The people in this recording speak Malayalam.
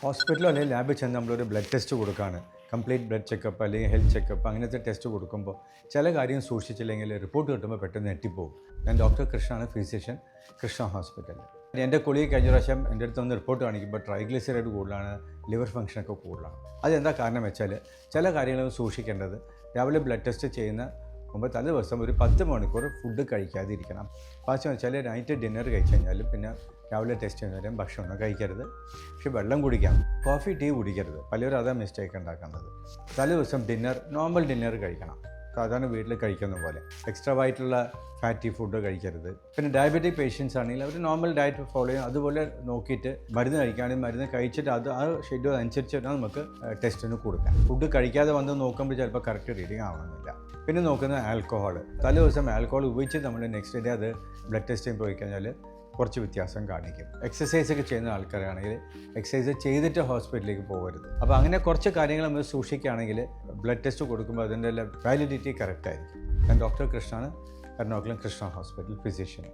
ഹോസ്പിറ്റലോ അല്ലെങ്കിൽ ലാബിൽ ചെന്ന് നമ്മളൊരു ബ്ലഡ് ടെസ്റ്റ് കൊടുക്കുകയാണ്. കംപ്ലീറ്റ് ബ്ലഡ് ചെക്കപ്പ് അല്ലെങ്കിൽ ഹെൽത്ത് ചെക്കപ്പ് അങ്ങനത്തെ ടെസ്റ്റ് കൊടുക്കുമ്പോൾ ചില കാര്യം സൂക്ഷിച്ചില്ലെങ്കിൽ റിപ്പോർട്ട് കിട്ടുമ്പോൾ പെട്ടെന്ന് ഞെട്ടിപ്പോകും. ഞാൻ ഡോക്ടർ കൃഷ്ണയാണ്, ഫിസിഷ്യൻ, കൃഷ്ണ ഹോസ്പിറ്റലിൽ. എൻ്റെ കൊളീഗ് കഴിഞ്ഞ പ്രാവശ്യം എൻ്റെ അടുത്ത് ഒന്ന് റിപ്പോർട്ട് കാണിക്കുമ്പോൾ ട്രൈഗ്ലിസറൈഡ് കൂടുതലാണ്, ലിവർ ഫംഗ്ഷനൊക്കെ കൂടുതലാണ്. അതെന്താ കാരണം വെച്ചാൽ ചില കാര്യങ്ങൾ സൂക്ഷിക്കേണ്ടത്. രാവിലെ ബ്ലഡ് ടെസ്റ്റ് ചെയ്യുന്ന മുമ്പ് തലേ ദിവസം ഒരു 10 മണിക്കൂർ ഫുഡ് കഴിക്കാതിരിക്കണം. പാചകം വെച്ചാൽ നൈറ്റ് ഡിന്നർ കഴിച്ചു കഴിഞ്ഞാലും പിന്നെ രാവിലെ ടെസ്റ്റ് ചെയ്യുന്നവരും ഭക്ഷണമൊന്നും കഴിക്കരുത്. പക്ഷേ വെള്ളം കുടിക്കാം, കോഫി ടീ കുടിക്കരുത്. പലരും അതാ മിസ്റ്റേക്ക് ഉണ്ടാക്കുന്നത്. തലേ ദിവസം നോർമൽ ഡിന്നർ കഴിക്കണം, സാധാരണ വീട്ടിൽ കഴിക്കുന്ന പോലെ. എക്സ്ട്രാ ആയിട്ടുള്ള ഫാറ്റി ഫുഡ് കഴിക്കരുത്. പിന്നെ ഡയബറ്റിക് പേഷ്യൻസ് ആണെങ്കിൽ അവർ നോർമൽ ഡയറ്റ് ഫോളോ ചെയ്യും. അതുപോലെ നോക്കിയിട്ട് മരുന്ന് കഴിക്കുകയാണെങ്കിൽ മരുന്ന് കഴിച്ചിട്ട് ആ ഷെഡ്യൂൾ അനുസരിച്ചിട്ട് നമുക്ക് ടെസ്റ്റിന് കൊടുക്കാം. ഫുഡ് കഴിക്കാതെ വന്ന് നോക്കുമ്പോൾ ചിലപ്പോൾ കറക്റ്റ് റീഡിങ് ആവണമെന്നില്ല. പിന്നെ നോക്കുന്നത് ആൽക്കഹോൾ. തലേ ദിവസം ആൽക്കഹോൾ ഉപയോഗിച്ച് നമ്മൾ നെക്സ്റ്റ് ഡേ അത് ബ്ലഡ് ടെസ്റ്റിന് പോയി കഴിഞ്ഞാൽ കുറച്ച് വ്യത്യാസം കാണിക്കും. എക്സസൈസ് ഒക്കെ ചെയ്യുന്ന ആൾക്കാരാണെങ്കിൽ എക്സസൈസ് ചെയ്തിട്ട് ഹോസ്പിറ്റലിലേക്ക് പോകരുത്. അപ്പോൾ അങ്ങനെ കുറച്ച് കാര്യങ്ങൾ നമ്മൾ സൂക്ഷിക്കുകയാണെങ്കിൽ ബ്ലഡ് ടെസ്റ്റ് കൊടുക്കുമ്പോൾ അതിൻ്റെ വാലിഡിറ്റി കറക്റ്റായിരിക്കും. ഞാൻ ഡോക്ടർ കൃഷ്ണയാണ്, എറണാകുളം കൃഷ്ണ ഹോസ്പിറ്റൽ ഫിസിഷ്യൻ.